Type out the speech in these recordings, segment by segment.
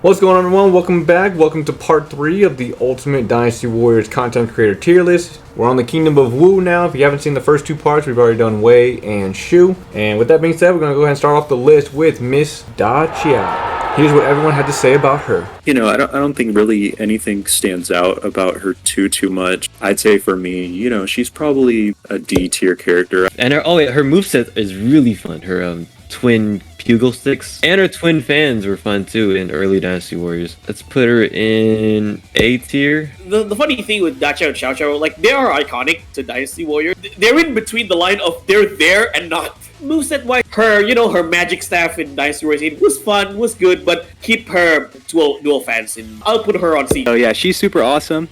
What's going on, everyone? Welcome back. Welcome to part 3 of the Ultimate Dynasty Warriors content creator tier list. We're on the Kingdom of Wu now. If you haven't seen the first two parts, we've already done Wei and Shu. And with that being said, we're going to go ahead and start off the list with Miss Daqiao. Here's what everyone had to say about her. You know, I don't think really anything stands out about her too much. I'd say for me, you know, she's probably a D tier character. And her moveset is really fun. Her twin pugil sticks and her twin fans were fun too in early Dynasty Warriors. Let's put her in A tier. The funny thing with Daqiao and Xiaoqiao, like, they are iconic to Dynasty Warrior. They're in between the line of they're there and not. Moveset wise, her magic staff in Dynasty Warriors 8 was fun, was good, but keep her dual fans in. I'll put her on C. Oh yeah, she's super awesome.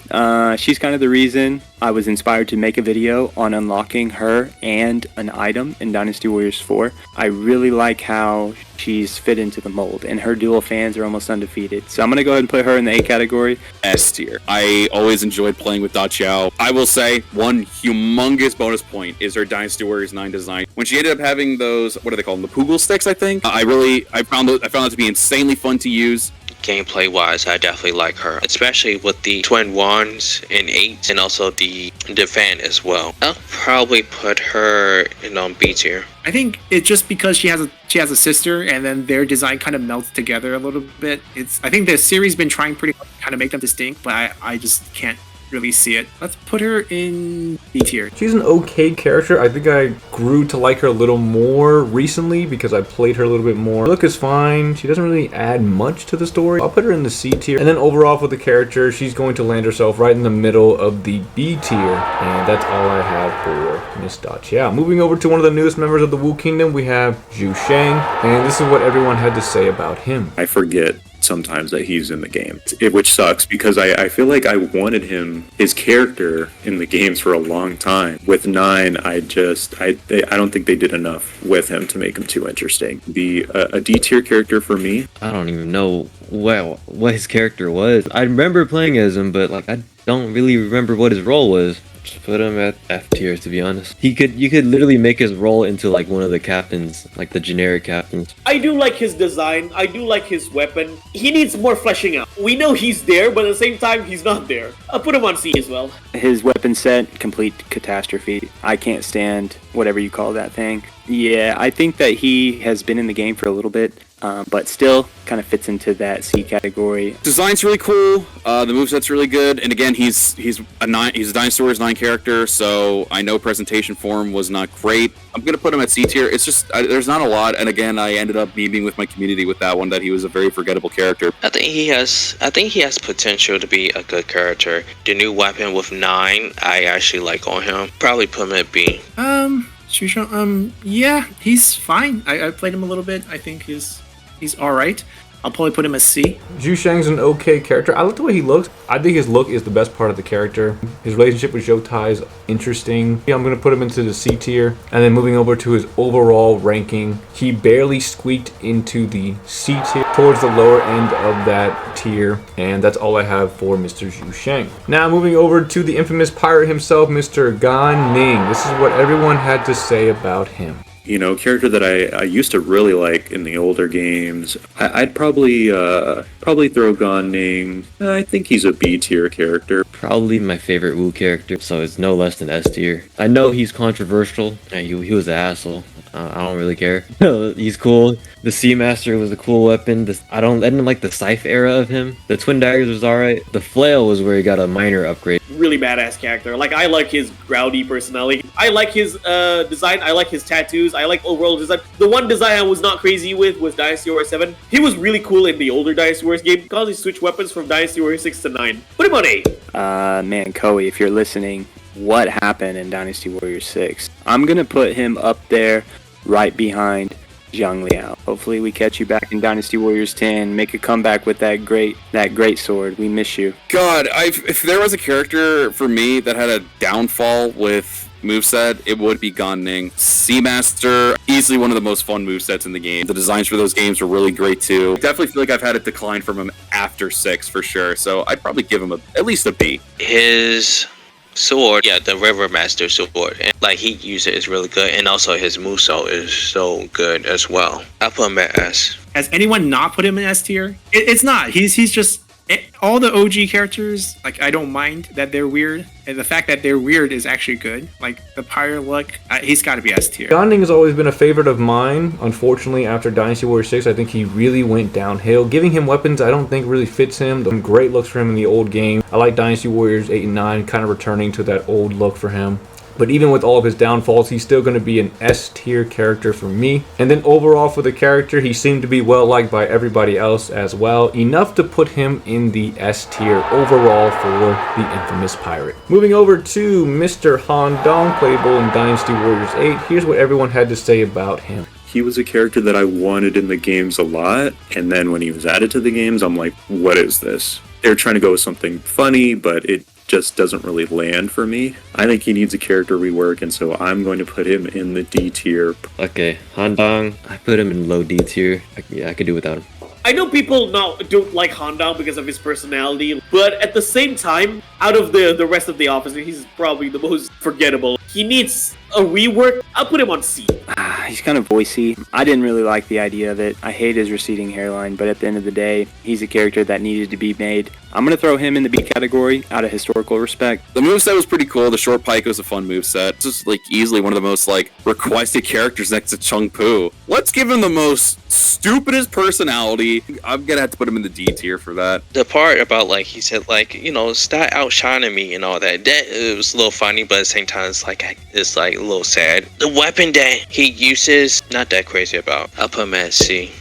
She's kind of the reason I was inspired to make a video on unlocking her and an item in Dynasty Warriors 4. I really like how she's fit into the mold, and her dual fans are almost undefeated. So I'm going to go ahead and put her in the A category. S tier. I always enjoyed playing with Daqiao. I will say one humongous bonus point is her Dynasty Warriors 9 design. When she ended up having those, what do they call them, the Pugil sticks, I think. I found that to be insanely fun to use. Gameplay wise, I definitely like her, especially with the twin wands in 8 and also the fan as well. I'll probably put her in B tier. I think it's just because she has a sister, and then their design kind of melts together a little bit. I think the series been trying pretty hard to kind of make them distinct, but I just can't really see it. Let's put her in B tier. She's an okay character. I think I grew to like her a little more recently because I played her a little bit more. Her look is fine. She doesn't really add much to the story. I'll put her in the C tier. And then overall for the character, she's going to land herself right in the middle of the B tier. And that's all I have for Miss Daqiao. Moving over to one of the newest members of the Wu Kingdom, we have Sheng. And this is what everyone had to say about him. I forget sometimes that he's in the game, which sucks because I feel like I wanted his character in the games for a long time. With 9, I don't think they did enough with him to make him too interesting. Be a D tier character for me. I don't even know what his character was. I remember playing as him, but like I don't really remember what his role was. Just put him at F tier, to be honest. You could literally make his role into like one of the captains, like the generic captains. I do like his design. I do like his weapon. He needs more fleshing out. We know he's there, but at the same time, he's not there. I'll put him on C as well. His weapon set, complete catastrophe. I can't stand whatever you call that thing. Yeah, I think that he has been in the game for a little bit, but still kind of fits into that C category. Design's really cool. The moveset's really good. And again, he's a Dynasty Warriors 9 character, so I know presentation for him was not great. I'm gonna put him at C tier. It's just there's not a lot, and again, I ended up memeing with my community with that one that he was a very forgettable character. I think he has potential to be a good character. The new weapon with 9, I actually like on him. Probably put him at B. Yeah, he's fine. I played him a little bit. I think he's alright. I'll probably put him as C. Sheng's an okay character. I like the way he looks. I think his look is the best part of the character. His relationship with Zhou Tai is interesting. Yeah, I'm going to put him into the C tier. And then moving over to his overall ranking, he barely squeaked into the C tier, towards the lower end of that tier. And that's all I have for Mr. Sheng. Now moving over to the infamous pirate himself, Mr. Gan Ning. This is what everyone had to say about him. You know, character that I used to really like in the older games. I'd probably throw Gan Ning. I think he's a B tier character. Probably my favorite Wu character, so it's no less than S tier. I know he's controversial. He was an asshole. I don't really care. He's cool. The Seamaster was a cool weapon. I didn't like the Scythe era of him. The Twin Daggers was alright. The Flail was where he got a minor upgrade. Really badass character. Like, I like his growly personality. I like his design. I like his tattoos. I like overall design. The one design I was not crazy with was Dynasty Warriors 7. He was really cool in the older Dynasty Warriors game because he switched weapons from Dynasty Warriors 6 to 9. Put him on A. Man, Koei, if you're listening, what happened in Dynasty Warriors 6? I'm gonna put him up there, right behind Zhang Liao. Hopefully we catch you back in Dynasty Warriors 10. Make a comeback with that great sword. We miss you. God, if there was a character for me that had a downfall with moveset, it would be Gan Ning. Seamaster, easily one of the most fun movesets in the game. The designs for those games were really great too. Definitely feel like I've had a decline from him after 6 for sure, so I'd probably give him at least a B. His sword, yeah, the River Master sword, and like he uses it is really good, and also his moveset is so good as well. I put him at S. Has anyone not put him in S tier? It's not. He's just all the OG characters. Like I don't mind that they're weird, and the fact that they're weird is actually good. Like the pirate look, he's got to be S tier. Gan Ning has always been a favorite of mine. Unfortunately, after Dynasty Warriors 6, I think he really went downhill. Giving him weapons, I don't think really fits him. Great looks for him in the old game. I like Dynasty Warriors 8 and 9, kind of returning to that old look for him. But even with all of his downfalls, he's still going to be an S tier character for me. And then overall for the character, he seemed to be well liked by everybody else as well. Enough to put him in the S tier overall for the infamous pirate. Moving over to Mr. Han Dong, playable in Dynasty Warriors 8. Here's what everyone had to say about him. He was a character that I wanted in the games a lot, and then when he was added to the games, I'm like, what is this? They're trying to go with something funny, but it just doesn't really land for me. I think he needs a character rework, and so I'm going to put him in the D tier. Okay, Han Dong, I put him in low D tier. I could do without him. I know people now don't like Han Dong because of his personality, but at the same time, out of the rest of the officer, he's probably the most forgettable. He needs a rework. I'll put him on C. He's kind of voicey. I didn't really like the idea of it. I hate his receding hairline, but at the end of the day, he's a character that needed to be made. I'm going to throw him in the B category out of historical respect. The moveset was pretty cool. The short pike was a fun moveset. This is like easily one of the most like requested characters next to Cheng Pu. Let's give him the most stupidest personality. I'm going to have to put him in the D tier for that. The part about like he said like, you know, stop outshining me and all that, that it was a little funny, but at the same time it's like a little sad. The weapon that he uses, not that crazy about. I'll put him at C.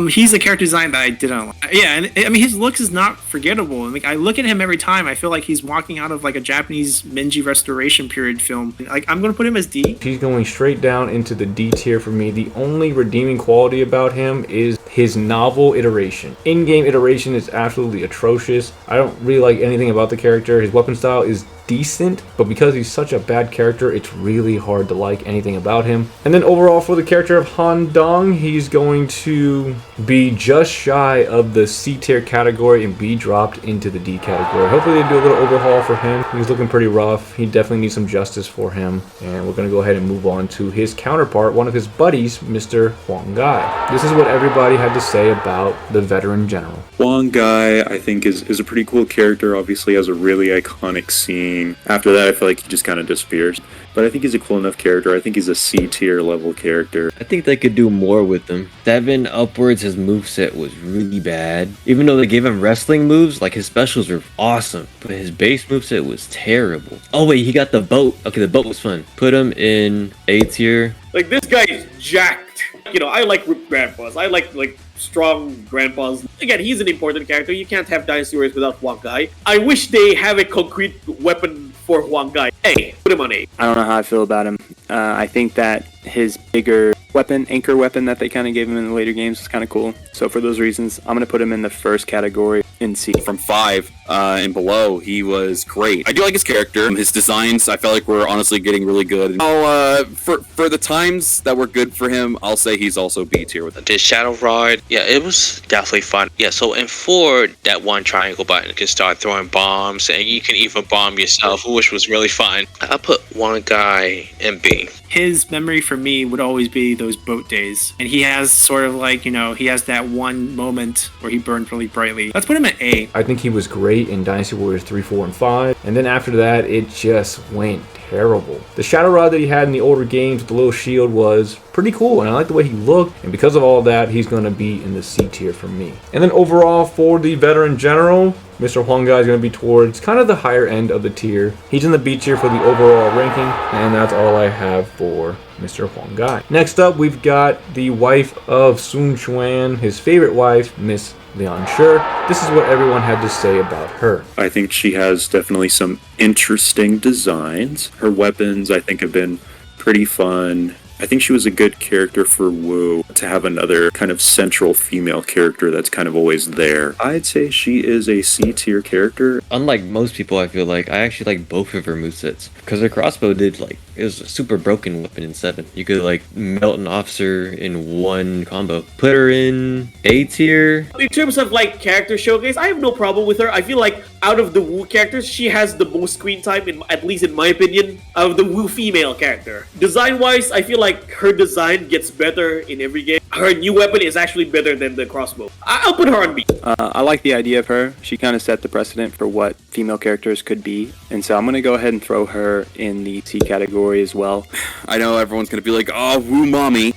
He's a character design that I didn't like. Yeah, and I mean his looks is not forgettable. Like I look at him every time, I feel like he's walking out of like a Japanese Meiji Restoration period film. Like I'm gonna put him as D. He's going straight down into the D tier for me. The only redeeming quality about him is his novel iteration. In-game iteration is absolutely atrocious. I don't really like anything about the character. His weapon style is decent, but because he's such a bad character, it's really hard to like anything about him. And then overall for the character of Han Dong, he's going to be just shy of the C tier category and be dropped into the D category. Hopefully they do a little overhaul for him. He's looking pretty rough. He definitely needs some justice for him. And we're going to go ahead and move on to his counterpart, one of his buddies, Mr. Huang Gai. This is what everybody had to say about the veteran general. Huang Gai, I think, is a pretty cool character. Obviously has a really iconic scene. After that, I feel like he just kind of disappears. But I think he's a cool enough character. I think he's a C tier level character. I think they could do more with him. 7 upwards, his moveset was really bad. Even though they gave him wrestling moves, like his specials were awesome. But his base moveset was terrible. Oh wait, he got the boat. Okay, the boat was fun. Put him in A tier. Like this guy is jacked. You know, I like ripped grandpas. I like strong grandpas. Again, he's an important character. You can't have Dynasty Warriors without Huang Gai. I wish they have a concrete weapon for Huang Gai. A. Put him on A. I don't know how I feel about him. I think that his bigger weapon, anchor weapon that they kind of gave him in the later games was kind of cool. So for those reasons, I'm going to put him in the first category in C. From 5 and below, he was great. I do like his character. His designs, I felt like were honestly getting really good. For the times that were good for him, I'll say he's also B tier with it. The Shadow Rod, yeah, it was definitely fun. Yeah, so in 4, that one triangle button can start throwing bombs, and you can even bomb yourself, which was really fun. I put One Guy in B. His memory for me would always be those boat days. And he has sort of like, you know, he has that one moment where he burned really brightly. Let's put him at A. I think he was great in Dynasty Warriors 3, 4, and 5. And then after that, it just went terrible. The Shadow Rod that he had in the older games with the little shield was pretty cool, and I like the way he looked. And because of all that, he's going to be in the C tier for me. And then overall for the veteran general, Mr. Huang Gai is going to be towards kind of the higher end of the tier. He's in the B tier for the overall ranking, and that's all I have for Mr. Huang Gai. Next up, we've got the wife of Sun Quan, his favorite wife, Miss Lianshi. This is what everyone had to say about her. I think she has definitely some interesting designs. Her weapons, I think, have been pretty fun. I think she was a good character for Wu to have another kind of central female character that's kind of always there. I'd say she is a C tier character. Unlike most people, I feel like I actually like both of her movesets. Because her crossbow did like, it was a super broken weapon in 7. You could like melt an officer in one combo. Put her in A tier. In terms of like character showcase, I have no problem with her. I feel like out of the Wu characters, she has the most screen time, at least in my opinion, of the Wu female character. Design wise, I feel like her design gets better in every game. her new weapon is actually better than the crossbow. I'll put her on B. I like the idea of her. She kind of set the precedent for what female characters could be. And so I'm going to go ahead and throw her in the C category as well. I know everyone's going to be like, oh, woo mommy,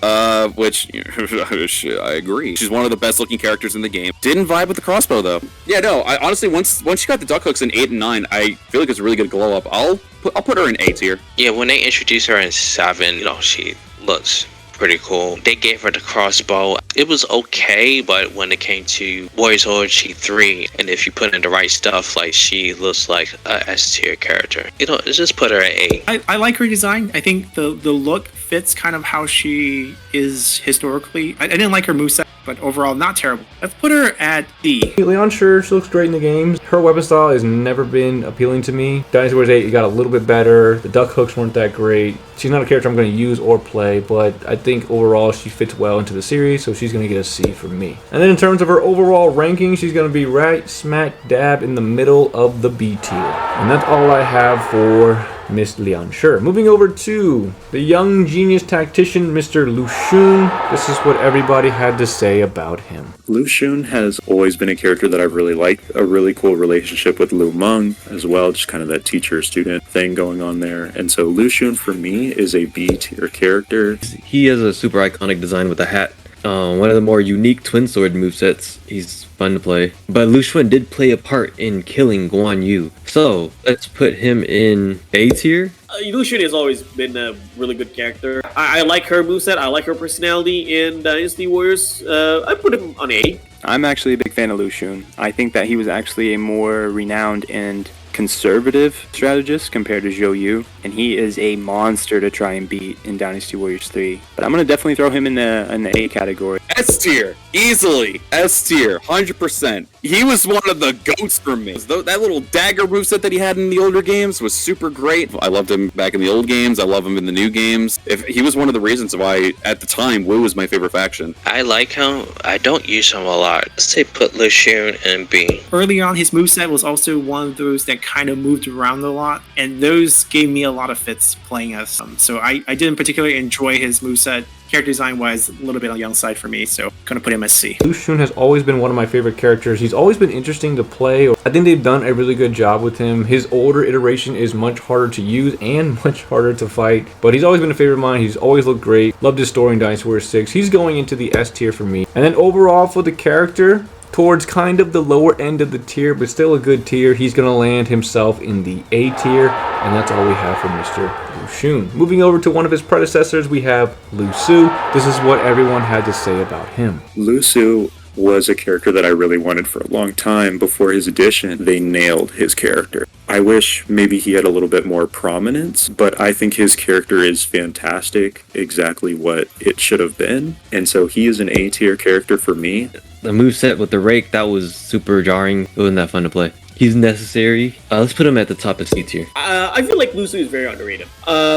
which I agree. She's one of the best looking characters in the game. Didn't vibe with the crossbow, though. Yeah, no, I honestly, once she got the duck hooks in 8 and 9, I feel like it's a really good glow up. I'll put her in A tier. Yeah, when they introduced her in 7, she looks pretty cool. They gave her the crossbow. It was okay, but when it came to Warriors Orgy 3, and if you put in the right stuff, she looks like a S tier character. Just put her at A. I like her design. I think the look fits kind of how she is historically. I didn't like her moveset, but overall not terrible. Let's put her at D. Lianshi, she looks great in the games. Her weapon style has never been appealing to me. Dynasty Warriors 8, it got a little bit better. The duck hooks weren't that great. She's not a character I'm going to use or play, but I think overall she fits well into the series, so she's going to get a C from me. And then in terms of her overall ranking, she's going to be right smack dab in the middle of the B tier. And that's all I have for Miss Lianshi. Moving over to the young genius tactician, Mr. Lu Xun. This is what everybody had to say about him. Lu Xun has always been a character that I've really liked. A really cool relationship with Lu Meng as well, just kind of that teacher-student thing going on there. And so Lu Xun for me is a B tier character. He has a super iconic design with a hat. One of the more unique twin sword movesets. He's fun to play. But Lu Xun did play a part in killing Guan Yu. So let's put him in A tier. Lu Xun has always been a really good character. I like her moveset. I like her personality in Dynasty Warriors. I put him on A. I'm actually a big fan of Lu Xun. I think that he was actually a more renowned and conservative strategist compared to Zhou Yu, and he is a monster to try and beat in Dynasty Warriors 3. But I'm going to definitely throw him in the A category. S tier, easily. S tier, 100%. He was one of the goats for me. That little dagger moveset that he had in the older games was super great. I loved him back in the old games. I love him in the new games. He was one of the reasons why, at the time, Wu was my favorite faction. I like him. I don't use him a lot. Let's say put Lu Xun in B. Early on, his moveset was also one of those that kind of moved around a lot, and those gave me a lot of fits playing as him. So I didn't particularly enjoy his moveset. Character design wise, a little bit on the young side for me, so I'm gonna put him as C. Lu Xun has always been one of my favorite characters. He's always been interesting to play. I think they've done a really good job with him. His older iteration is much harder to use and much harder to fight, but he's always been a favorite of mine. He's always looked great. Loved his story in Dynasty Warriors 6. He's going into the S tier for me. And then overall for the character, towards kind of the lower end of the tier, but still a good tier, he's going to land himself in the A tier, and that's all we have for Mr. Lu Xun. Moving over to one of his predecessors, we have Lu Su. This is what everyone had to say about him. Lu Su was a character that I really wanted for a long time. Before his addition, they nailed his character. I wish maybe he had a little bit more prominence, but I think his character is fantastic, exactly what it should have been. And so he is an A tier character for me. The moveset with the rake, that was super jarring. It wasn't that fun to play. He's necessary. Let's put him at the top of C tier. I feel like Lu Su is very underrated.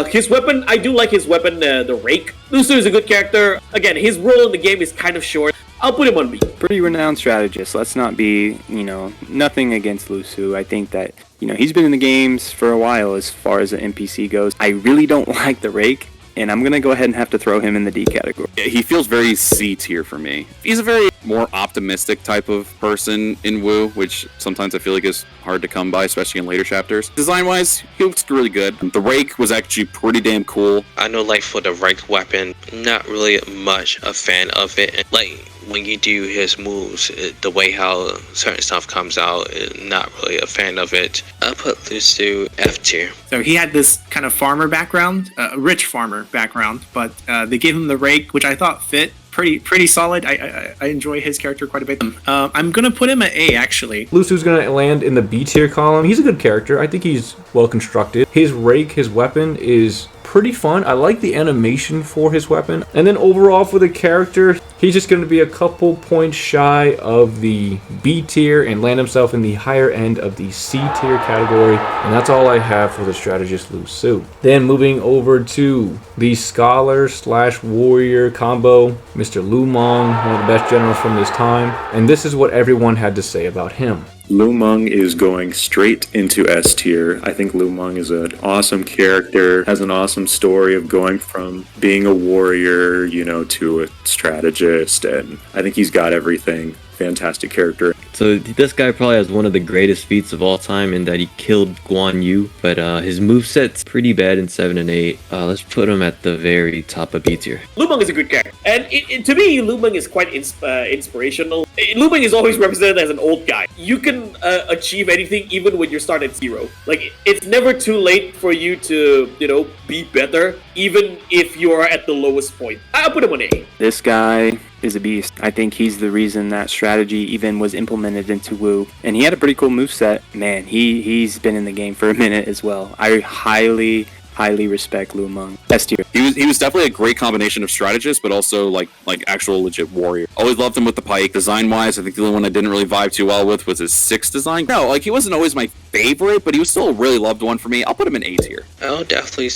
His weapon, I do like his weapon, the rake. Lu Su is a good character. Again, his role in the game is kind of short. I'll put him on B. Pretty renowned strategist. Let's not be, nothing against Lu Su. I think that, he's been in the games for a while as far as the NPC goes. I really don't like the rake, and I'm going to go ahead and have to throw him in the D category. He feels very C tier for me. He's a very more optimistic type of person in Wu, which sometimes I feel like is hard to come by, especially in later chapters. Design-wise, he looks really good. The rake was actually pretty damn cool. I know, for the rake weapon, not really much a fan of it. When you do his moves, the way how certain stuff comes out, not really a fan of it. I'll put Lu Su F tier. So he had this kind of farmer background, a rich farmer background, but they gave him the rake, which I thought fit pretty solid. I enjoy his character quite a bit. I'm gonna put him at A actually. Lu Su's gonna land in the B tier column. He's a good character. I think he's well constructed. His rake, his weapon is pretty fun. I like the animation for his weapon. And then overall for the character, he's just going to be a couple points shy of the B tier and land himself in the higher end of the C tier category. And that's all I have for the strategist Lu Su. Then moving over to the scholar / warrior combo, Mr. Lu Meng, one of the best generals from this time. And this is what everyone had to say about him. Lu Meng is going straight into S tier. I think Lu Meng is an awesome character, has an awesome story of going from being a warrior, to a strategist, and I think he's got everything. Fantastic character. So this guy probably has one of the greatest feats of all time in that he killed Guan Yu, but his moveset's pretty bad in 7 and 8. Let's put him at the very top of B tier. Lu Meng is a good character. And to me, Lu Meng is quite inspirational. Lu Meng is always represented as an old guy. You can achieve anything even when you start at 0. Like, it's never too late for you to, be better, even if you are at the lowest point. I'll put him on A. This guy is a beast. I think he's the reason that strategy even was implemented into Wu. And he had a pretty cool moveset. Man, he's been in the game for a minute as well. I highly respect Lu Meng. S tier. He was definitely a great combination of strategist, but also like actual legit warrior. Always loved him with the pike. Design wise, I think the only one I didn't really vibe too well with was his 6 design. No, he wasn't always my favorite, but he was still a really loved one for me. I'll put him in A tier. I'll definitely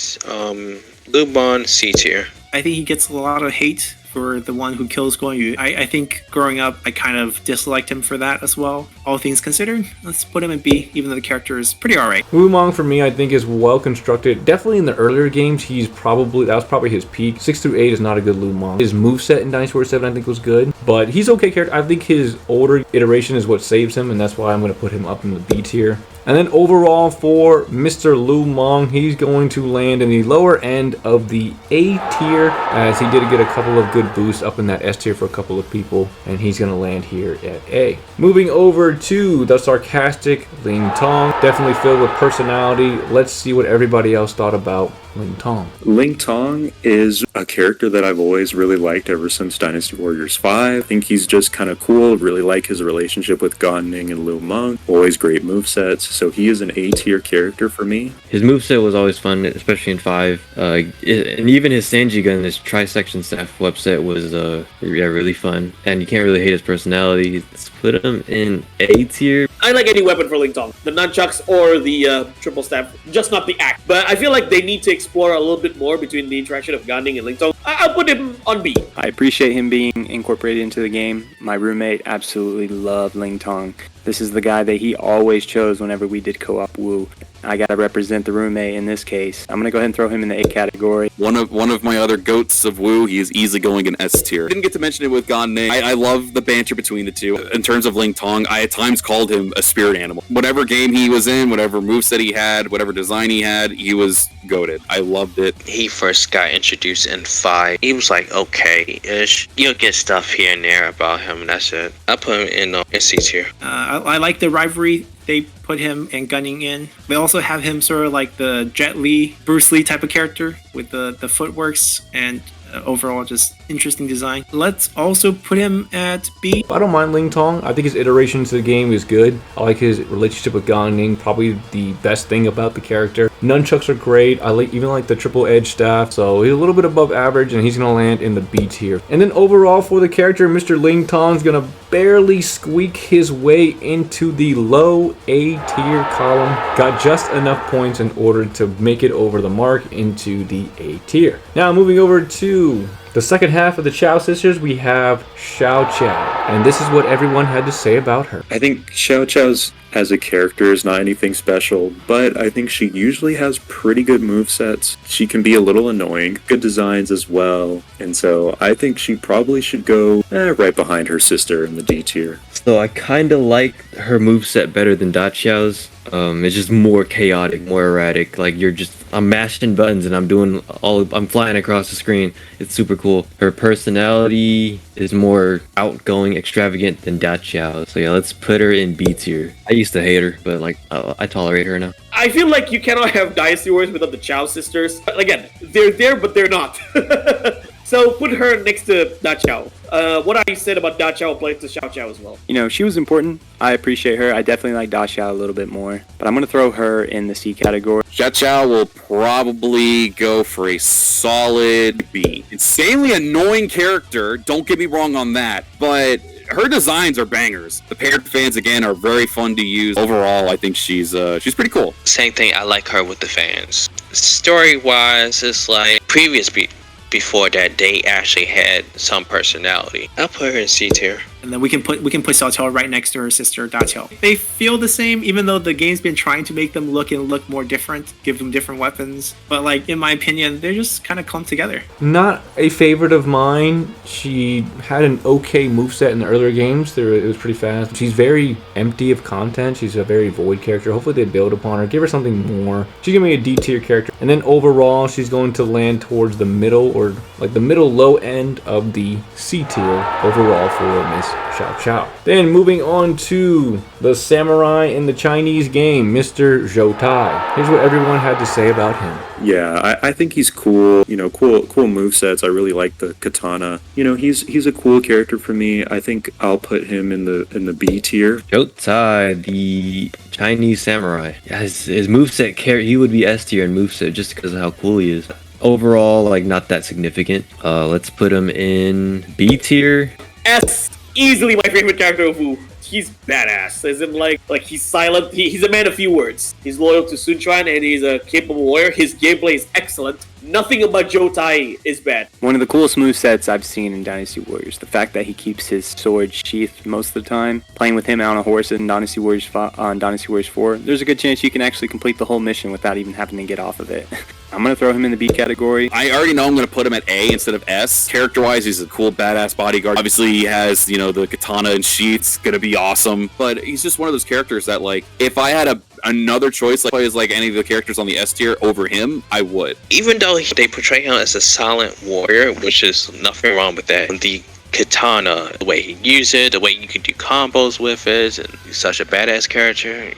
Lu Meng C tier. I think he gets a lot of hate for the one who kills Guan Yu. I think growing up, I kind of disliked him for that as well. All things considered, let's put him in B, even though the character is pretty alright. Lu Meng for me, I think, is well constructed. Definitely in the earlier games, that was probably his peak. 6 through 8 is not a good Lu Meng. His moveset in Dynasty Warriors 7, I think, was good, but he's okay character. I think his older iteration is what saves him, and that's why I'm going to put him up in the B tier. And then overall for Mr. Lu Meng, he's going to land in the lower end of the A tier, as he did get a couple of good boosts up in that S tier for a couple of people, and he's going to land here at A. Moving over to the sarcastic Ling Tong, definitely filled with personality. Let's see what everybody else thought about Ling Tong. Ling Tong is a character that I've always really liked ever since Dynasty Warriors 5. I think he's just kind of cool. Really like his relationship with Gan Ning and Lu Meng. Always great movesets. So he is an A tier character for me. His moveset was always fun, especially in 5. And even his Sanji gun, his trisection staff webset was really fun. And you can't really hate his personality. Let's put him in A tier. I like any weapon for Ling Tong. The nunchucks or the triple staff, just not the axe. But I feel like they need to explore a little bit more between the interaction of Gan Ning and Ling Tong. I'll put him on B. I appreciate him being incorporated into the game. My roommate absolutely loved Ling Tong. This is the guy that he always chose whenever we did co-op Wu. I gotta represent the roommate in this case. I'm gonna go ahead and throw him in the A category. One of my other goats of Wu, he is easily going in S tier. Didn't get to mention it with Gan Ning. I love the banter between the two. In terms of Ling Tong, I at times called him a spirit animal. Whatever game he was in, whatever moveset he had, whatever design he had, he was goated. I loved it. He first got introduced in 5. He was like okay-ish. You'll get stuff here and there about him, and that's it. I'll put him in C tier. I like the rivalry they put him and Gunning in. They also have him sort of like the Jet Li, Bruce Lee type of character with the footworks and overall just interesting design. Let's also put him at B. I don't mind Ling Tong. I think his iteration to the game is good. I like his relationship with Gan Ning, probably the best thing about the character. Nunchucks are great. I even like the triple edge staff, so he's a little bit above average, and he's gonna land in the B tier. And then overall for the character, Mr. Ling Tong's gonna barely squeak his way into the low A tier column. Got just enough points in order to make it over the mark into the A tier. Now moving over to the second half of the Xiao sisters, we have Xiaoqiao, and this is what everyone had to say about her. I think Xiaoqiao's as a character is not anything special, but I think she usually has pretty good movesets. She can be a little annoying, good designs as well, and so I think she probably should go right behind her sister in the D tier. So I kind of like her moveset better than Daqiao's. It's just more chaotic, more erratic. Like I'm mashing buttons and I'm flying across the screen. It's super cool. Her personality is more outgoing, extravagant than Daqiao. So yeah, let's put her in B tier. I used to hate her, but I tolerate her now. I feel like you cannot have Dynasty Warriors without the Chao sisters. Again, they're there, but they're not. So put her next to Daqiao. What I said about Daqiao applies to Xiaoqiao as well. You know, she was important. I appreciate her. I definitely like Daqiao a little bit more. But I'm going to throw her in the C category. Xiaoqiao will probably go for a solid B. Insanely annoying character, don't get me wrong on that, but her designs are bangers. The paired fans, again, are very fun to use. Overall, I think she's pretty cool. Same thing, I like her with the fans. Story-wise, it's like before that, they actually had some personality. I'll put her in C tier. And then we can put Xiaoqiao right next to her sister Daqiao. They feel the same, even though the game's been trying to make them look more different, give them different weapons. But like in my opinion, they're just kind of clumped together. Not a favorite of mine. She had an okay moveset in the earlier games. It was pretty fast. She's very empty of content. She's a very void character. Hopefully they build upon her, give her something more. She's gonna be a D tier character. And then overall, she's going to land towards the middle, or like the middle low end of the C tier overall for Miss Xiaoqiao. Then moving on to the samurai in the Chinese game, Mr. Zhou Tai. Here's what everyone had to say about him. Yeah, I think he's cool. You know, cool movesets. I really like the katana. You know, he's a cool character for me. I think I'll put him in the B tier. Zhou Tai, the Chinese samurai. Yeah, his moveset, he would be S tier in moveset just because of how cool he is. Overall, like, not that significant. Let's put him in B tier. S, easily my favorite character of Wu. He's badass. As in, like he's silent. He's a man of few words. He's loyal to Sun Quan and he's a capable warrior. His gameplay is excellent. Nothing about Zhou Tai is bad. One of the coolest movesets I've seen in Dynasty Warriors. The fact that he keeps his sword sheathed most of the time. Playing with him on a horse in Dynasty Warriors 4, there's a good chance you can actually complete the whole mission without even having to get off of it. I'm going to throw him in the B category. I already know I'm going to put him at A instead of S. Character-wise, he's a cool, badass bodyguard. Obviously, he has, you know, the katana and sheaths, going to be awesome. But he's just one of those characters that, like, if I had another choice, like, plays like any of the characters on the S tier over him, I would. Even though they portray him as a silent warrior, which is nothing wrong with that, the katana, the way he uses it, the way you can do combos with it, and he's such a badass character.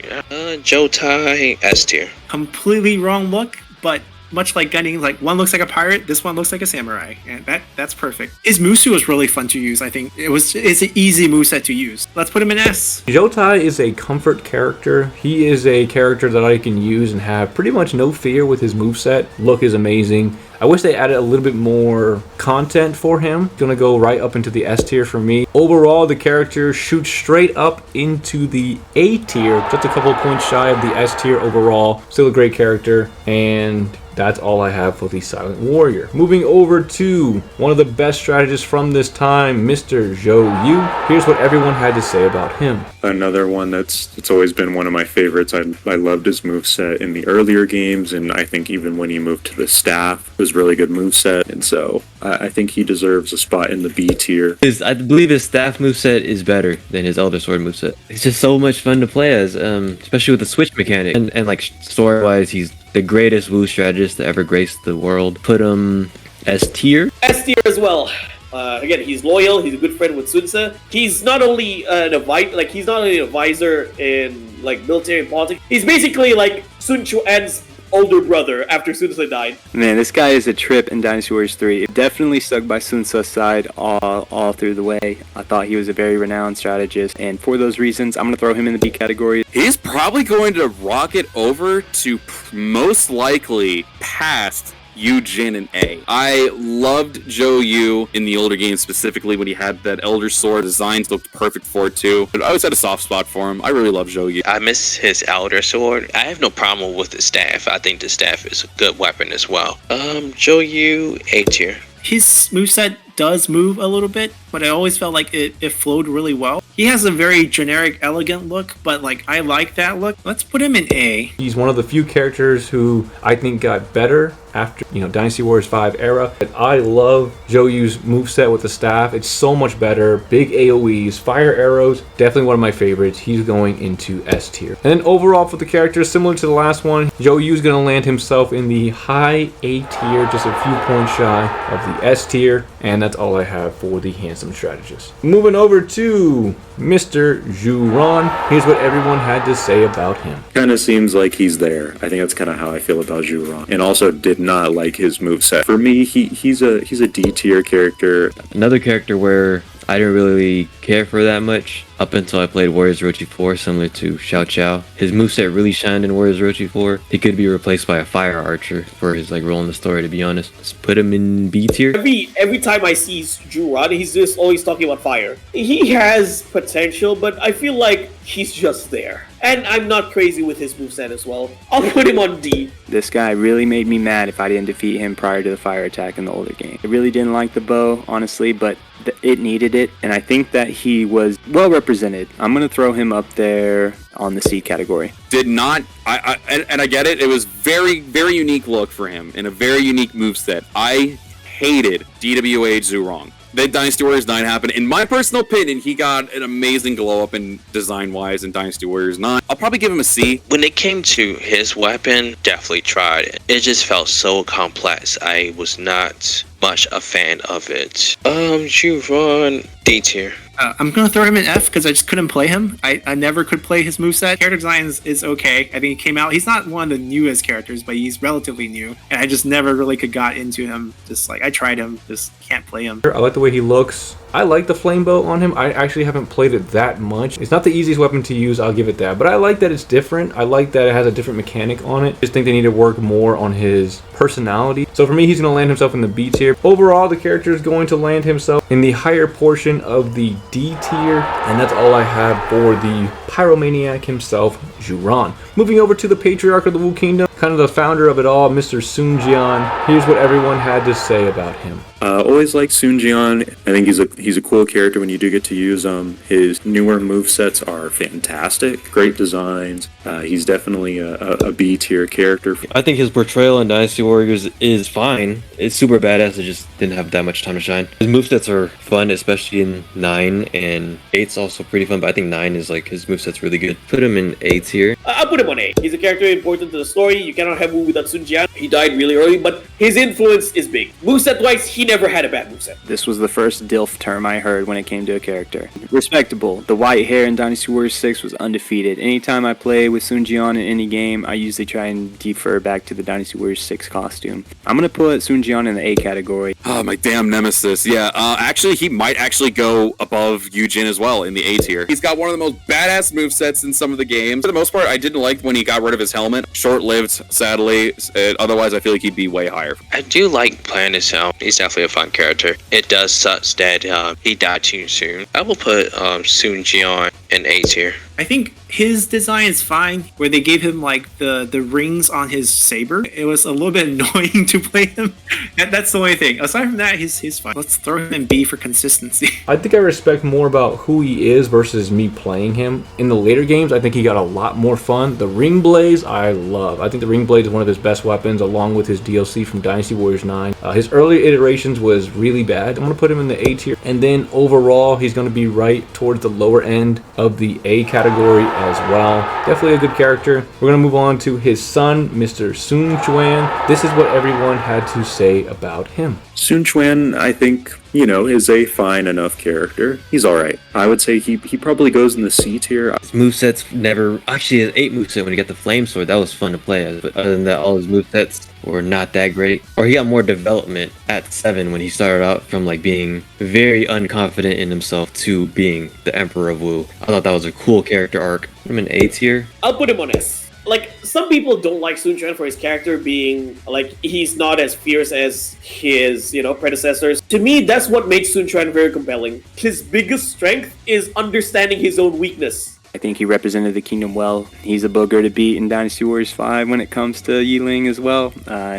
Zhou Tai, S tier. Completely wrong look, but much like Gan Ning, like one looks like a pirate, this one looks like a samurai, and that's perfect. His Musu was really fun to use. I think it's an easy moveset to use. Let's put him in S. Zhou Tai is a comfort character. He is a character that I can use and have pretty much no fear with his moveset. Look is amazing. I wish they added a little bit more content for him. Gonna go right up into the S tier for me. Overall, the character shoots straight up into the A tier, just a couple of points shy of the S tier overall. Still a great character, and that's all I have for the Silent Warrior. Moving over to one of the best strategists from this time, Mr. Zhou Yu. Here's what everyone had to say about him. Another one it's always been one of my favorites. I loved his moveset in the earlier games, and I think even when he moved to the staff, it was really good moveset, and so I think he deserves a spot in the B tier. I believe his staff moveset is better than his Elder Sword moveset. It's just so much fun to play as, especially with the switch mechanic. And like story-wise, he's the greatest Wu strategist to ever grace the world. Put him S tier. S tier as well. Again, he's loyal. He's a good friend with Sun Ce. He's not only an advisor in like military and politics. He's basically like Sun Quan's older brother after Sun Ce died. Man, this guy is a trip in Dynasty Warriors 3. Definitely stuck by Sun Ce's side all through the way. I thought he was a very renowned strategist, and for those reasons, I'm going to throw him in the B category. He's probably going to rocket over to most likely past Yu Jin and A. I loved Zhou Yu in the older games, specifically when he had that Elder Sword. Designs looked perfect for it too. But I always had a soft spot for him. I really love Zhou Yu. I miss his Elder Sword. I have no problem with the staff. I think the staff is a good weapon as well. Zhou Yu, A tier. His moveset does move a little bit, but I always felt like it flowed really well. He has a very generic, elegant look, but like I like that look. Let's put him in A. He's one of the few characters who I think got better after, Dynasty Warriors 5 era. But I love Zhou Yu's moveset with the staff. It's so much better. Big AoEs, fire arrows, definitely one of my favorites. He's going into S tier. And then overall for the character, similar to the last one, Zhou Yu's going to land himself in the high A tier, just a few points shy of the S tier. And that's all I have for the handsome strategist. Moving over to Mr. Zhu Ran. Here's what everyone had to say about him. Kind of seems like he's there. I think that's kind of how I feel about Zhu Ran. And also did not like his moveset. For me, he's a D tier character. Another character where I didn't really care for that much up until I played Warriors Orochi 4, similar to Xiaoqiao. His moveset really shined in Warriors Orochi 4. He could be replaced by a fire archer for his like role in the story, to be honest. Let's put him in B tier. Every time I see Zhu Ran, he's just always talking about fire. He has potential, but I feel like he's just there. And I'm not crazy with his moveset as well. I'll put him on D. This guy really made me mad if I didn't defeat him prior to the fire attack in the older game. I really didn't like the bow, honestly, but it needed it, and I think that he was well represented. I'm going to throw him up there on the C category. Did not, and I get it, it was very, very unique look for him, and a very unique moveset. I hated DWA Zhu Ran. Then Dynasty Warriors 9 happened. In my personal opinion, he got an amazing glow up in design-wise in Dynasty Warriors 9. I'll probably give him a C. When it came to his weapon, definitely tried it. It just felt so complex. I was not much a fan of it. Zhu Ran, D tier. I'm going to throw him in F because I just couldn't play him. I never could play his moveset. Character design is okay. I think he came out. He's not one of the newest characters, but he's relatively new. And I just never really could got into him. Just like, I tried him, just can't play him. I like the way he looks. I like the flame bow on him. I actually haven't played it that much. It's not the easiest weapon to use, I'll give it that. But I like that it's different. I like that it has a different mechanic on it. I just think they need to work more on his personality. So for me, he's going to land himself in the B tier. Overall, the character is going to land himself in the higher portion of the D tier. And that's all I have for the pyromaniac himself, Zhu Ran. Moving over to the patriarch of the Wu Kingdom, kind of the founder of it all, Mr. Sun Jian. Here's what everyone had to say about him. Always liked Sun Jian. I think he's a cool character when you do get to use him. His newer movesets are fantastic. Great designs. He's definitely a B tier character. I think his portrayal in Dynasty Warriors is fine. It's super badass. It just didn't have that much time to shine. His movesets are fun, especially in 9, and 8's also pretty fun, but I think 9 is like, his moveset's really good. Put him in A tier. I'll put him on A. He's a character important to the story. You cannot have Wu without Sun Jian. He died really early, but his influence is big. Moveset-wise, he never had a bad moveset. This was the first DILF term I heard when it came to a character. Respectable. The white hair in Dynasty Warriors 6 was undefeated. Anytime I play with Sun Jian in any game, I usually try and defer back to the Dynasty Warriors 6 costume. I'm going to put Sun Jian in the A category. Oh, my damn nemesis. Yeah, actually, he might actually go above Yujin as well in the A tier. He's got one of the most badass movesets in some of the games. For the most part, I didn't like when he got rid of his helmet. Short-lived, sadly. Otherwise, I feel like he'd be way higher. I do like playing as him. He's definitely a fun character. It does suck that he died too soon. I will put Sun Jian in A tier. I think his design is fine, where they gave him like the rings on his saber. It was a little bit annoying to play him. That's the only thing. Aside from that, he's fine. Let's throw him in B for consistency. I think I respect more about who he is versus me playing him. In the later games, I think he got a lot more fun. The Ring Blaze, I love. I think the Ring Blaze is one of his best weapons, along with his DLC from Dynasty Warriors 9. His early iterations was really bad. I'm going to put him in the A tier. And then overall, he's going to be right towards the lower end of the A category as well. Definitely a good character. We're going to move on to his son, Mr. Sun Quan. This is what everyone had to say about him. Sun Quan, I think, is a fine enough character. He's alright. I would say he probably goes in the C tier. His movesets never... Actually, his 8 moveset when he got the Flame Sword, that was fun to play as. But other than that, all his movesets were not that great. Or he got more development at 7 when he started out from like being very unconfident in himself to being the Emperor of Wu. I thought that was a cool character arc. Put him in A tier. I'll put him on S. Like, some people don't like Sun Quan for his character being, like, he's not as fierce as his, predecessors. To me, that's what makes Sun Quan very compelling. His biggest strength is understanding his own weakness. I think he represented the kingdom well. He's a booger to beat in Dynasty Warriors 5 when it comes to Yiling as well.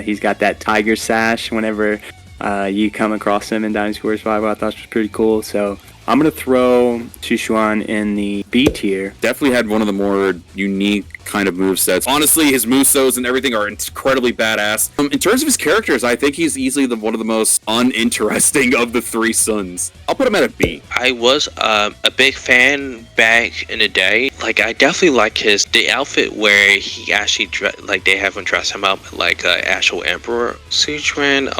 He's got that tiger sash whenever you come across him in Dynasty Warriors 5. I thought was pretty cool. So I'm going to throw Xu in the B tier. Definitely had one of the more unique kind of movesets. Honestly, his movesos and everything are incredibly badass. In terms of his characters, I think he's easily one of the most uninteresting of the 3 sons. I'll put him at a B. I was a big fan back in the day. Like, I definitely like the outfit where he actually they have him dress him up like an actual emperor. Sichuan,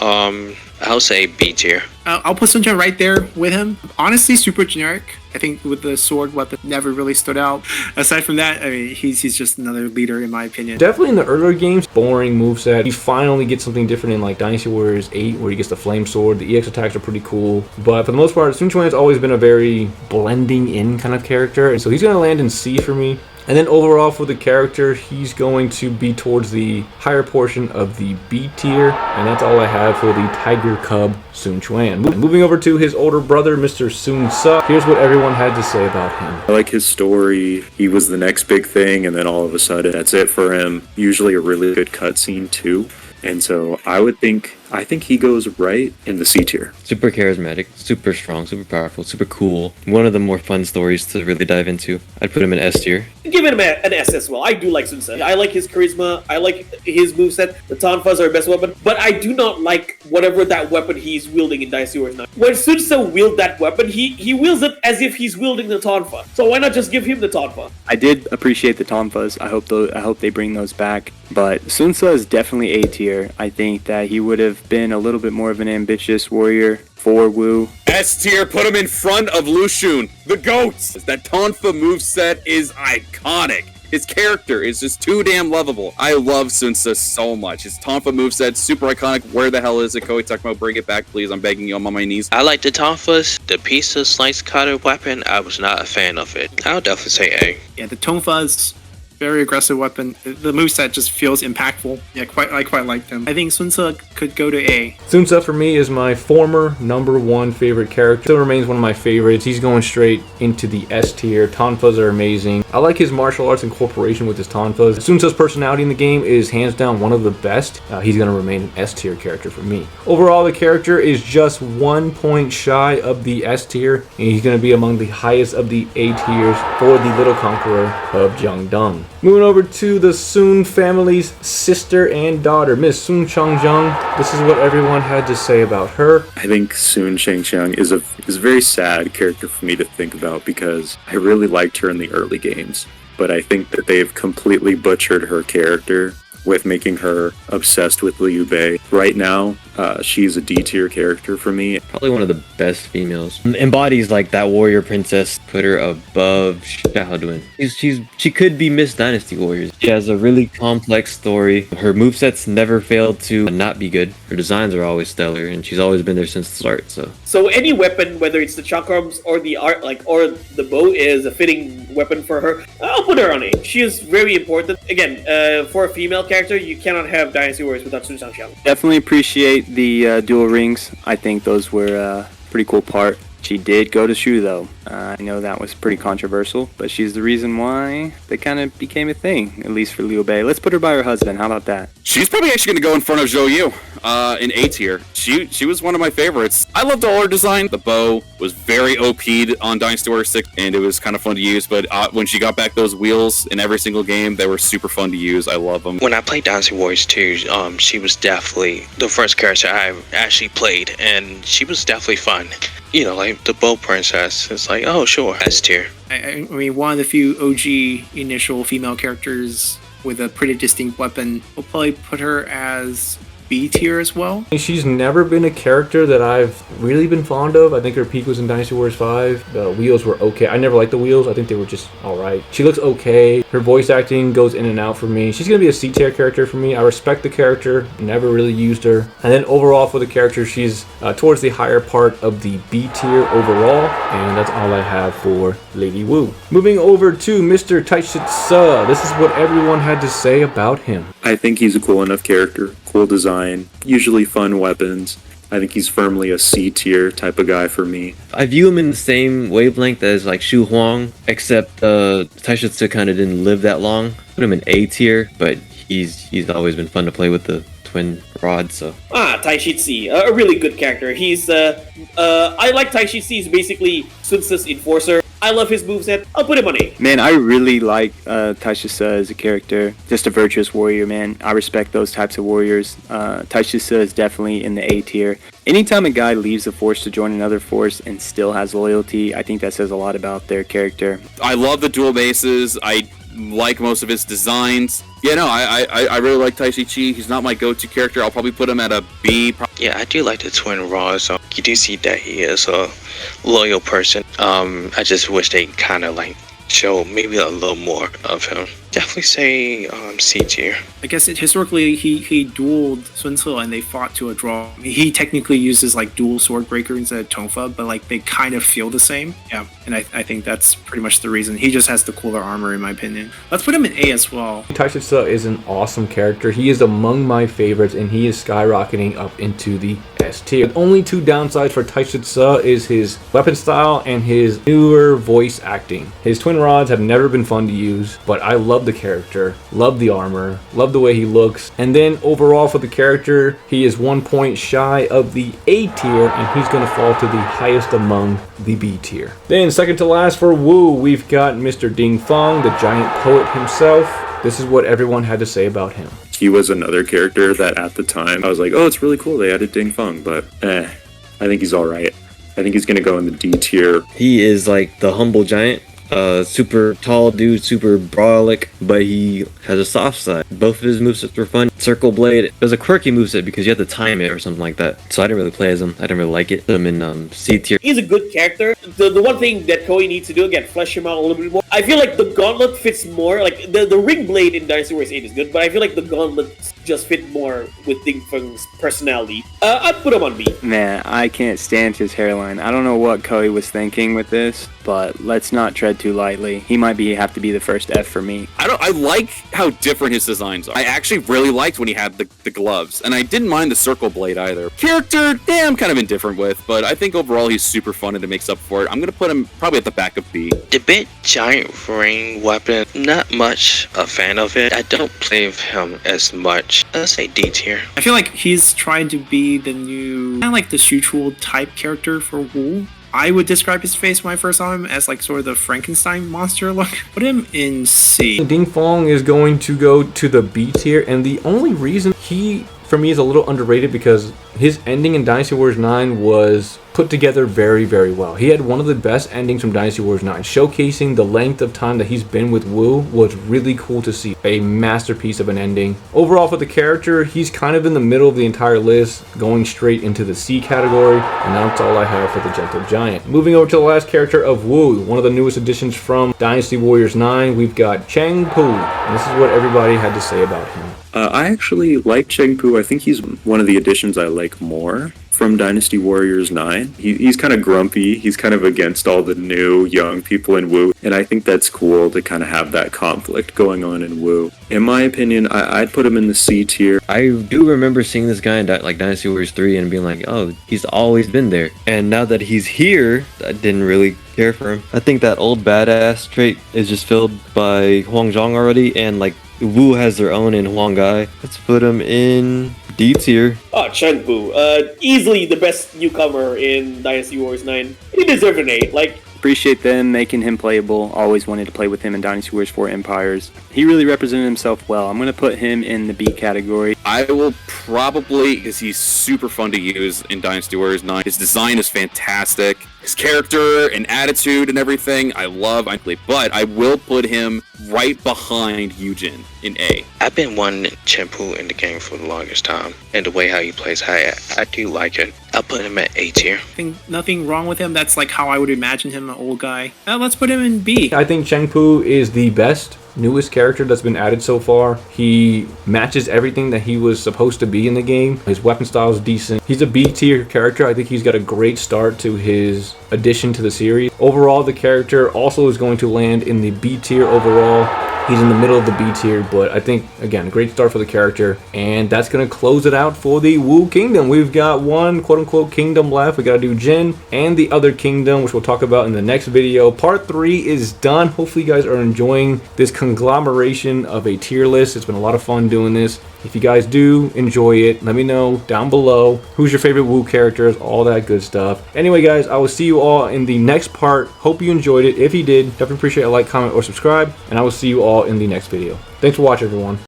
I'll say B tier. I'll put Sun Quan right there with him. Honestly, super generic. I think with the sword weapon never really stood out. Aside from that, I mean, he's just another leader in my opinion. Definitely in the earlier games, boring moveset. He finally gets something different in like Dynasty Warriors 8 where he gets the flame sword. The EX attacks are pretty cool. But for the most part, Sun Quan has always been a very blending in kind of character. And so he's going to land in C for me. And then overall for the character, he's going to be towards the higher portion of the B tier. And that's all I have for the Tiger Cub Sun Quan. Moving over to his older brother, Mr. Sun Ce. Here's what everyone had to say about him. I like his story. He was the next big thing, and then all of a sudden, that's it for him. Usually a really good cutscene too. And so I think he goes right in the C tier. Super charismatic, super strong, super powerful, super cool. One of the more fun stories to really dive into. I'd put him in S tier. Give him an S as well. I do like Sun Ce. I like his charisma. I like his moveset. The Tonfas are best weapon. But I do not like whatever that weapon he's wielding in Dynasty Warriors 9. When Sun Ce wields that weapon, he wields it as if he's wielding the Tonfa. So why not just give him the Tonfa? I did appreciate the Tonfas. I hope they bring those back. But Sun Ce is definitely A tier. I think that he would have been a little bit more of an ambitious warrior for Wu. S tier, put him in front of Lu Xun, the goats. That Tonfa moveset is iconic. His character is just too damn lovable. I love Sun Ce so much. His Tonfa moveset, super iconic. Where the hell is it, Koei Tecmo? Bring it back, please. I'm begging you. I'm on my knees. I like the Tonfas. The piece of slice cutter weapon, I was not a fan of it. I'll definitely say A. Yeah, the Tonfas, very aggressive weapon. The moveset just feels impactful. Yeah, I quite like them. I think Sun Ce could go to A. Sun Ce for me is my former #1 favorite character. Still remains one of my favorites. He's going straight into the S tier. Tonfas are amazing. I like his martial arts incorporation with his Tonfas. Sun Ce's personality in the game is hands down one of the best. He's going to remain an S tier character for me. Overall, the character is just 1 point shy of the S tier, and he's going to be among the highest of the A tiers for the Little Conqueror of Jiangdong. Moving over to the Sun family's sister and daughter, Miss Sun Shangxiang. This is what everyone had to say about her. I think Sun Shangxiang is a very sad character for me to think about because I really liked her in the early games. But I think that they've completely butchered her character with making her obsessed with Liu Bei. Right now, she's a D tier character for me. Probably one of the best females. Embodies like that warrior princess. Put her above Xiaoqiao. She could be Miss Dynasty Warriors. She has a really complex story. Her movesets never failed to not be good. Her designs are always stellar, and she's always been there since the start. So any weapon, whether it's the chakrams or the or the bow, is a fitting weapon for her. I'll put her on A. She is very important. Again, for a female character, you cannot have Dynasty Warriors without Sun Shangxiang. Definitely appreciate the dual rings. I think those were a pretty cool part. She did go to Shu though. I know that was pretty controversial, but she's the reason why they kind of became a thing, at least for Liu Bei. Let's put her by her husband. How about that? She's probably actually going to go in front of Zhou Yu in A tier. She was one of my favorites. I loved all her design. The bow was very OP'd on Dynasty Warriors 6, and it was kind of fun to use, but when she got back those wheels in every single game, they were super fun to use. I love them. When I played Dynasty Warriors 2, she was definitely the first character I actually played, and she was definitely fun. You know, like the bow princess. It's like, oh, sure, S tier. I mean, one of the few OG initial female characters with a pretty distinct weapon. We'll probably put her as B tier as well. She's never been a character that I've really been fond of. I think her peak was in Dynasty Warriors 5. The wheels were okay. I never liked the wheels. I think they were just alright. She looks okay. Her voice acting goes in and out for me. She's going to be a C tier character for me. I respect the character. Never really used her. And then overall for the character, she's towards the higher part of the B tier overall. And that's all I have for Lady Wu. Moving over to Mr. Taishi Ci. This is what everyone had to say about him. I think he's a cool enough character. Cool design, usually fun weapons. I think he's firmly a C tier type of guy for me. I view him in the same wavelength as like Xu Huang, except Taishi Ci kind of didn't live that long. Put him in A tier, but he's always been fun to play with the twin rod. So Taishi Ci, a really good character. He's I like Taishi Ci. He's basically Sun Ce's enforcer. I love his moveset. I'll put him on A. Man, I really like Taishi Ci as a character. Just a virtuous warrior, man. I respect those types of warriors. Taishi Ci is definitely in the A tier. Anytime a guy leaves a force to join another force and still has loyalty, I think that says a lot about their character. I love the dual bases. I like most of his designs. Yeah, no, I really like Taishi Ci. He's not my go-to character. I'll probably put him at a B. Yeah, I do like the twin rods. So you do see that he is a loyal person. I just wish they kind of like show maybe a little more of him. Definitely say C tier. I guess historically he dueled Sun Ce and they fought to a draw. He technically uses like dual sword breaker instead of Tongfa, but like they kind of feel the same. Yeah, and I think that's pretty much the reason. He just has the cooler armor in my opinion. Let's put him in A as well. Taishi Ci is an awesome character. He is among my favorites and he is skyrocketing up into the S tier. The only two downsides for Taishi Ci is his weapon style and his newer voice acting. His twin rods have never been fun to use, but I love the character, love the armor, love the way he looks. And then overall for the character, he is 1 point shy of the A tier and he's going to fall to the highest among the B tier. Then second to last for Wu, we've got Mr. Ding Feng, the giant poet himself. This is what everyone had to say about him. He was another character that at the time I was like, oh, it's really cool they added Ding Feng, but I think he's all right. I think he's going to go in the D tier. He is like the humble giant. Super tall dude, super brawlic, but he has a soft side. Both of his movesets were fun. Circle Blade, it was a quirky moveset because you had to time it or something like that. So I didn't really play as him. I didn't really like it. Put him in C tier. He's a good character. The one thing that Koei needs to do, again, flesh him out a little bit more. I feel like the gauntlet fits more. Like the ring blade in Dynasty Warriors 8 is good, but I feel like the gauntlet just fit more with Ding Feng's personality. I'd put him on B. Man, I can't stand his hairline. I don't know what Koei was thinking with this, but let's not tread too lightly. He might have to be the first F for me. I like how different his designs are. I actually really liked when he had the gloves, and I didn't mind the circle blade either. Character, I'm kind of indifferent with, but I think overall he's super fun and it makes up for it. I'm gonna put him probably at the back of B. The big giant ring weapon, not much a fan of it. I don't play with him as much. Let's say D tier. I feel like he's trying to be the new, kind of like the Shuchuo type character for Wu. I would describe his face when I first saw him as like sort of the Frankenstein monster look. Put him in C. Ding Feng is going to go to the B tier, and the only reason he, for me, is a little underrated because his ending in Dynasty Warriors 9 was put together very, very well. He had one of the best endings from Dynasty Warriors 9. Showcasing the length of time that he's been with Wu was really cool to see. A masterpiece of an ending. Overall for the character, he's kind of in the middle of the entire list, going straight into the C category, and that's all I have for the Gentle Giant. Moving over to the last character of Wu, one of the newest additions from Dynasty Warriors 9, we've got Cheng Pu, and this is what everybody had to say about him. I actually like Cheng Pu. I think he's one of the additions I like more from Dynasty Warriors 9. He's kind of grumpy. He's kind of against all the new young people in Wu. And I think that's cool to kind of have that conflict going on in Wu. In my opinion, I'd put him in the C tier. I do remember seeing this guy in like Dynasty Warriors 3 and being like, oh, he's always been there. And now that he's here, I didn't really care for him. I think that old badass trait is just filled by Huang Zhong already, and like Wu has their own in Huang Gai. Let's put him in D tier. Oh, Cheng Pu. Easily the best newcomer in Dynasty Warriors 9. He deserved an A. Like, Appreciate them making him playable. Always wanted to play with him in Dynasty Warriors 4 Empires. He really represented himself well. I'm going to put him in the B category. I will probably, because he's super fun to use in Dynasty Warriors 9. His design is fantastic. His character and attitude and everything, I love. But I will put him right behind Yujin in A. I've been wanting Cheng Pu in the game for the longest time, and the way how he plays, I do like it. I'll put him at A tier. I think nothing wrong with him. That's like how I would imagine him, an old guy. Let's put him in B. I think Cheng Pu is the best newest character that's been added so far. He matches everything that he was supposed to be in the game. His weapon style is decent. He's a B tier character. I think he's got a great start to his addition to the series. Overall, the character also is going to land in the B tier overall. He's in the middle of the B tier, but I think, again, a great start for the character. And that's going to close it out for the Wu Kingdom. We've got one quote-unquote kingdom left. We got to do Jian and the other kingdom, which we'll talk about in the next video. Part 3 is done. Hopefully you guys are enjoying this conglomeration of a tier list. It's been a lot of fun doing this. If you guys do enjoy it, let me know down below who's your favorite Wu characters, all that good stuff. Anyway, guys, I will see you all in the next part. Hope you enjoyed it. If you did, definitely appreciate a like, comment, or subscribe, and I will see you all in the next video. Thanks for watching, everyone.